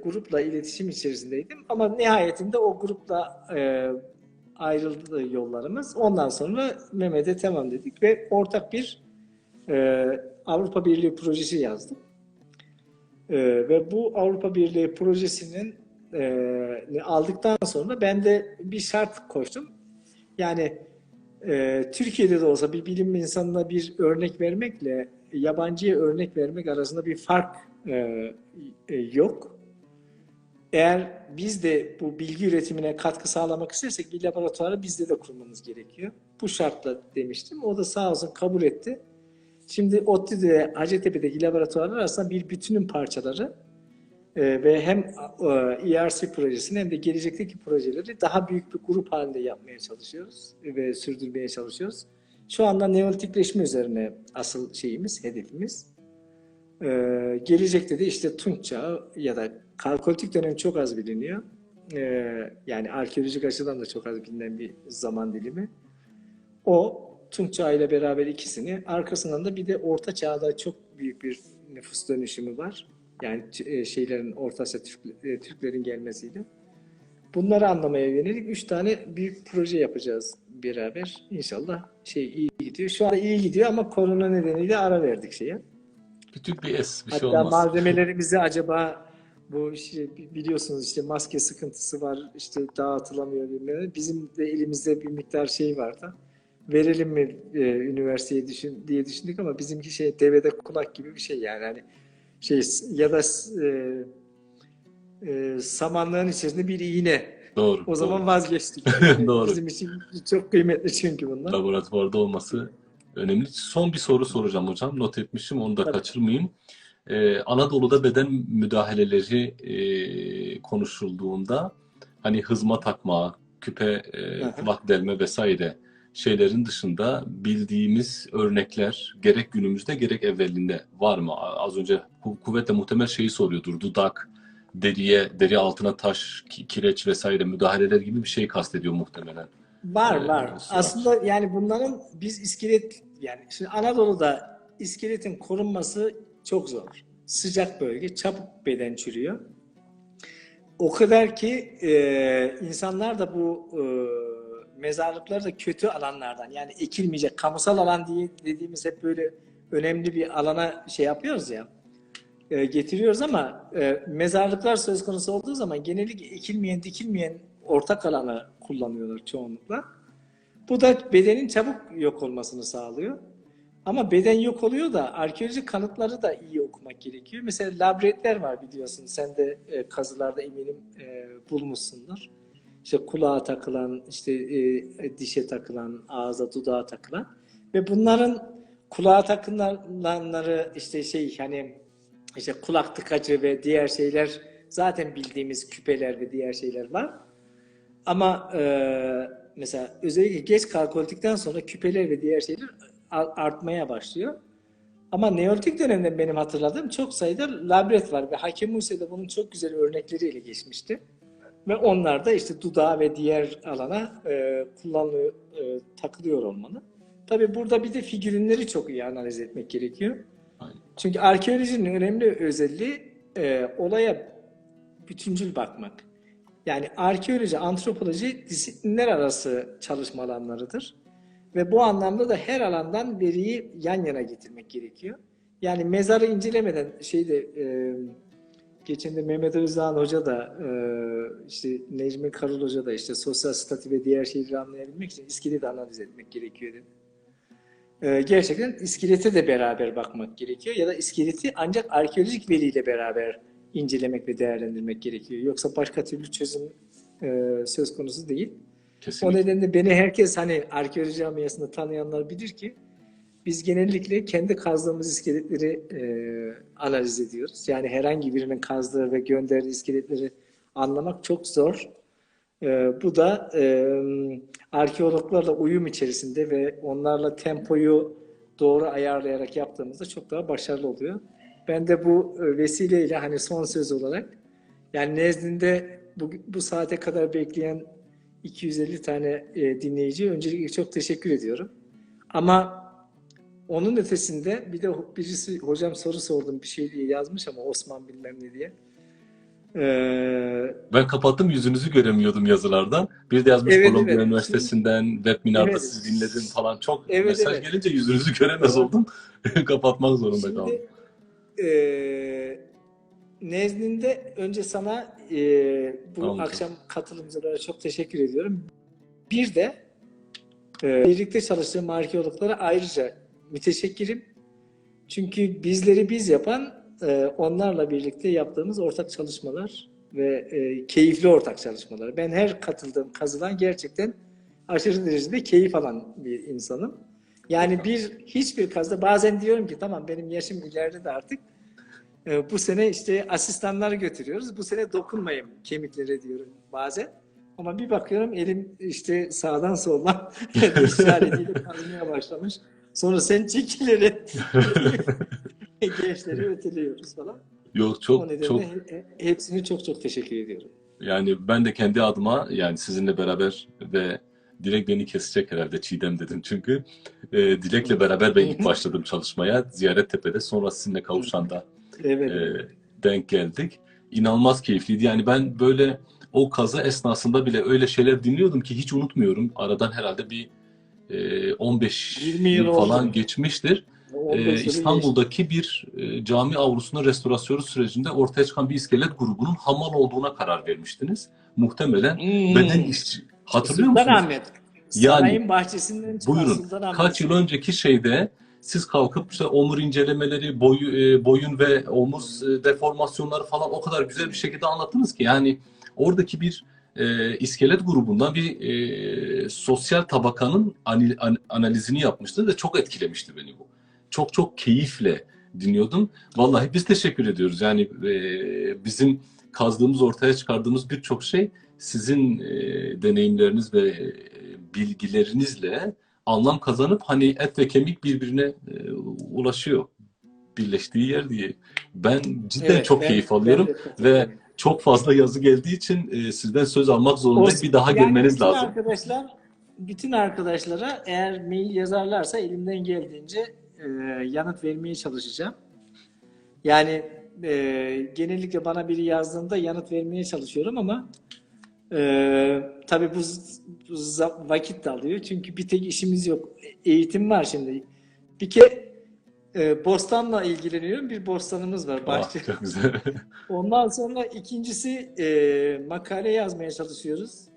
grupla iletişim içerisindeydim. Ama nihayetinde o grupla ayrıldı yollarımız. Ondan sonra Mehmet'e tamam dedik ve ortak bir Avrupa Birliği projesi yazdık. Ve bu Avrupa Birliği projesinin aldıktan sonra ben de bir şart koştum. Yani Türkiye'de de olsa bir bilim insanına bir örnek vermekle yabancıya örnek vermek arasında bir fark yok. Eğer biz de bu bilgi üretimine katkı sağlamak istersek bir laboratuvarı bizde de kurmamız gerekiyor. Bu şartla demiştim. O da sağ olsun kabul etti. Şimdi ODTÜ'de, Hacettepe'deki laboratuvarlar aslında bir bütünün parçaları. Ve hem ERC projesini hem de gelecekteki projeleri daha büyük bir grup halinde yapmaya çalışıyoruz ve sürdürmeye çalışıyoruz. Şu anda neolitikleşme üzerine asıl şeyimiz, hedefimiz. Gelecekte de işte Tunç Çağı ya da Kalkolitik dönem çok az biliniyor. Yani arkeolojik açıdan da çok az bilinen bir zaman dilimi. O Tunç Çağı ile beraber ikisini, arkasından da bir de Orta Çağ'da çok büyük bir nüfus dönüşümü var. Yani şeylerin Orta Asya Türklerin gelmesiyle. Bunları anlamaya yönelik 3 tane büyük proje yapacağız beraber. İnşallah iyi gidiyor. Şu anda iyi gidiyor ama korona nedeniyle ara verdik şeye. Küçük bir bir şey Hatta olmaz. malzemelerimizi acaba bu işte biliyorsunuz işte maske sıkıntısı var, işte dağıtılamıyor bilmem. Bizim de elimizde bir miktar şey vardı. Verelim mi üniversiteye diye düşündük ama bizimki devede kulak gibi bir şey yani hani ya da samanlığın içerisinde bir iğne. Doğru, O doğru. zaman vazgeçtik. Yani Doğru. bizim için çok kıymetli çünkü bunlar. Laboratuvarda olması önemli. Son bir soru soracağım hocam. Not etmişim, onu da Tabii. kaçırmayayım. Anadolu'da beden müdahaleleri konuşulduğunda hani hızma takma, küpe, kulak delme vesaire şeylerin dışında bildiğimiz örnekler gerek günümüzde gerek evvelinde var mı? Az önce kuvvetle muhtemel şeyi soruyordur. Dudak, deri altına taş, kireç vesaire müdahaleler gibi bir şey kastediyor muhtemelen. Var. Suat. Aslında yani bunların biz iskelet yani şimdi Anadolu'da iskeletin korunması çok zor. Sıcak bölge, çabuk beden çürüyor. O kadar ki insanlar da bu mezarlıkları da kötü alanlardan yani ekilmeyecek kamusal alan diye dediğimiz hep böyle önemli bir alana şey yapıyoruz ya getiriyoruz ama mezarlıklar söz konusu olduğu zaman genellikle ekilmeyen dikilmeyen ortak alanı kullanıyorlar çoğunlukla. Bu da bedenin çabuk yok olmasını sağlıyor. Ama beden yok oluyor da arkeolojik kanıtları da iyi okumak gerekiyor. Mesela labirentler var biliyorsun. Sen de kazılarda eminim bulmuşsundur. İşte kulağa takılan, işte dişe takılan, ağza, dudağa takılan ve bunların kulağa takılanları işte hani işte kulak tıkacı ve diğer şeyler zaten bildiğimiz küpeler ve diğer şeyler var. Ama mesela özellikle geç kalkolitikten sonra küpeler ve diğer şeyler artmaya başlıyor. Ama Neolitik dönemde benim hatırladığım çok sayıda labirent var ve Hakem Muse'de bunun çok güzel örnekleriyle geçmişti. Ve onlar da işte dudağa ve diğer alana kullanılıyor, takılıyor olmalı. Tabii burada bir de figürinleri çok iyi analiz etmek gerekiyor. Aynen. Çünkü arkeolojinin önemli özelliği olaya bütüncül bakmak. Yani arkeoloji, antropoloji disiplinler arası çalışma alanlarıdır. Ve bu anlamda da her alandan veriyi yan yana getirmek gerekiyor. Yani mezarı incelemeden geçen de Mehmet Özdağ Hoca da işte Necmi Karul Hoca da işte sosyal statü ve diğer şeyleri anlayabilmek için iskeleti analiz etmek gerekiyor dedi. Gerçekten iskelete de beraber bakmak gerekiyor ya da iskeleti ancak arkeolojik veriyle beraber incelemek ve değerlendirmek gerekiyor. Yoksa başka türlü çözüm söz konusu değil. Kesinlikle. O nedenle beni herkes hani arkeoloji camiasında tanıyanlar bilir ki biz genellikle kendi kazdığımız iskeletleri analiz ediyoruz. Yani herhangi birinin kazdığı ve gönderdiği iskeletleri anlamak çok zor. Bu da arkeologlarla uyum içerisinde ve onlarla tempoyu doğru ayarlayarak yaptığımızda çok daha başarılı oluyor. Ben de bu vesileyle hani son söz olarak yani nezdinde bu saate kadar bekleyen 250 tane dinleyici öncelikle çok teşekkür ediyorum. Ama onun ötesinde bir de birisi hocam soru sordum bir şey diye yazmış ama Osman bilmem ne diye. Ben kapattım, yüzünüzü göremiyordum yazılardan. Bir de yazmış Evet Kolombiya evet. Üniversitesi'nden webinarda Evet. sizi dinledim falan. Çok Evet mesaj evet. gelince yüzünüzü göremez Tamam. oldum. Kapatmak zorunda kaldım. Şimdi nezdinde önce sana bu Tamam hocam. akşam katılımcılara çok teşekkür ediyorum. Bir de birlikte çalıştığım arkeologlara ayrıca müteşekkirim. Çünkü bizleri biz yapan onlarla birlikte yaptığımız ortak çalışmalar ve keyifli ortak çalışmalar. Ben her katıldığım kazıdan gerçekten aşırı derecede keyif alan bir insanım. Yani hiçbir kazda bazen diyorum ki tamam benim yaşım ileride de artık bu sene işte asistanları götürüyoruz. Bu sene dokunmayayım kemiklere diyorum bazen. Ama bir bakıyorum elim işte sağdan soldan diş aletiyle kazmaya başlamış. Sonra sen çekileri gençleri öteliyoruz falan. Yok, O çok nedenle çok, hepsine çok çok teşekkür ediyorum. yani ben de kendi adıma, yani sizinle beraber ve Dilek beni kesecek herhalde, Çiğdem dedim çünkü Dilek'le beraber ben ilk başladım çalışmaya Ziyarettepe'de, sonra sizinle Kavuşan'da Evet, e, evet. denk geldik. İnanılmaz keyifliydi. Yani ben böyle o kaza esnasında bile öyle şeyler dinliyordum ki hiç unutmuyorum. Aradan herhalde bir 15 20 yıl yıl falan oldu. geçmiştir. 15 yılı geçti. İstanbul'daki bir cami avlusunu restorasyonu sürecinde ortaya çıkan bir iskelet grubunun hamal olduğuna karar vermiştiniz. Muhtemelen beden Hmm. işçi. Hatırlıyor musunuz? Sultanahmet. Yani Sarayın bahçesinden çıkan buyurun. Sultanahmet Kaç yıl iskeleti. önceki şeyde siz kalkıp işte omur incelemeleri, boyun ve omuz deformasyonları falan o kadar güzel bir şekilde anlattınız ki, yani oradaki bir iskelet grubundan bir sosyal tabakanın analizini yapmıştı ve çok etkilemişti beni bu. Çok çok keyifle dinliyordum. Vallahi biz teşekkür ediyoruz. Yani bizim kazdığımız, ortaya çıkardığımız birçok şey sizin deneyimleriniz ve bilgilerinizle anlam kazanıp hani et ve kemik birbirine ulaşıyor. Birleştiği yer diye. Ben cidden Evet, çok keyif ben alıyorum de ve katılıyorum. çok fazla yazı geldiği için sizden söz almak zorundayım. Bir daha Yani gelmeniz lazım. bütün arkadaşlara eğer mail yazarlarsa elimden geldiğince yanıt vermeye çalışacağım. Yani genellikle bana biri yazdığında yanıt vermeye çalışıyorum ama tabii bu vakit de alıyor. Çünkü bir tek işimiz yok. Eğitim var şimdi. Bir kere bostanla ilgileniyorum. Bir bostanımız var. Ah, Bahçe. çok güzel. Ondan sonra ikincisi makale yazmaya çalışıyoruz.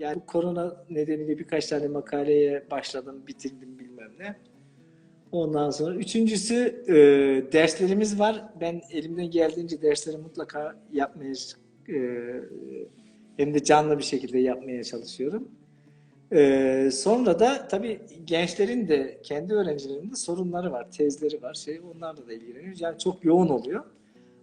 Yani bu korona nedeniyle birkaç tane makaleye başladım, bitirdim bilmem ne. Ondan sonra üçüncüsü derslerimiz var. Ben elimden geldiğince dersleri mutlaka yapmaya e, hem de canlı bir şekilde yapmaya çalışıyorum. Sonra da tabii gençlerin de kendi öğrencilerinin de sorunları var, tezleri var, onlarla da ilgileniyoruz. Yani çok yoğun oluyor.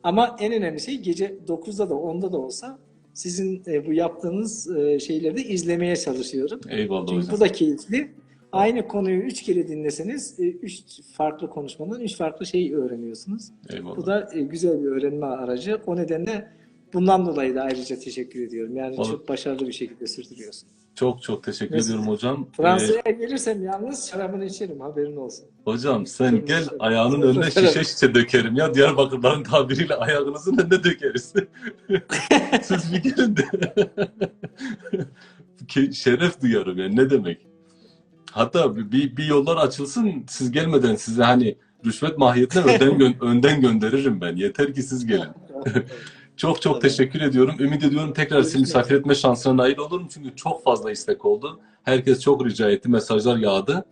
Ama en önemli şey gece 9'da da 10'da da olsa sizin bu yaptığınız şeyleri de izlemeye çalışıyorum. Eyvallah Çünkü hocam. bu da keyifli. Aynı konuyu 3 kere dinleseniz 3 farklı konuşmadan 3 farklı şey öğreniyorsunuz. Eyvallah. Bu da güzel bir öğrenme aracı. O nedenle bundan dolayı da ayrıca teşekkür ediyorum. Yani Vallahi çok başarılı bir şekilde sürdürüyorsun. çok çok teşekkür Mesela ediyorum hocam. Fransa'ya gelirsem yalnız şarabını içerim, haberin olsun. Hocam sen Kırmızı gel şarap. ayağının önüne şişe şişe dökerim ya. Diyarbakırların tabiriyle ayağınızın önüne dökeriz. Siz bir gelin de. Şeref duyarım yani, ne demek. Hatta bir yollar açılsın, siz gelmeden size hani rüşvet mahiyetine önden gönderirim ben. Yeter ki siz gelin. Çok çok Tamam. teşekkür ediyorum. Ümit ediyorum tekrar sizi Görüşmek misafir etme şansına nail olurum. Çünkü çok fazla istek oldu. Herkes çok rica etti. Mesajlar yağdı.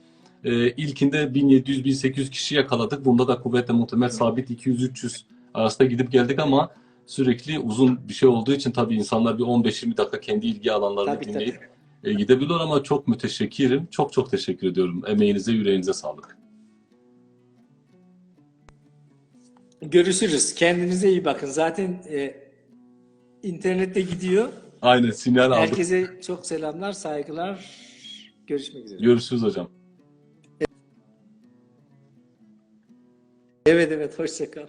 İlkinde 1700-1800 kişi yakaladık. Bunda da kuvvetle muhtemel sabit 200-300 arasında gidip geldik ama sürekli uzun bir şey olduğu için tabii insanlar bir 15-20 dakika kendi ilgi alanlarını Tabii, dinleyip gidebiliyor ama çok müteşekkirim. Çok çok teşekkür ediyorum. Emeğinize, yüreğinize sağlık. Görüşürüz. Kendinize iyi bakın. Zaten internette gidiyor. Aynen, sinyal aldık. Herkese çok selamlar, saygılar. Görüşmek üzere. Görüşürüz hocam. Evet, hoşça kal.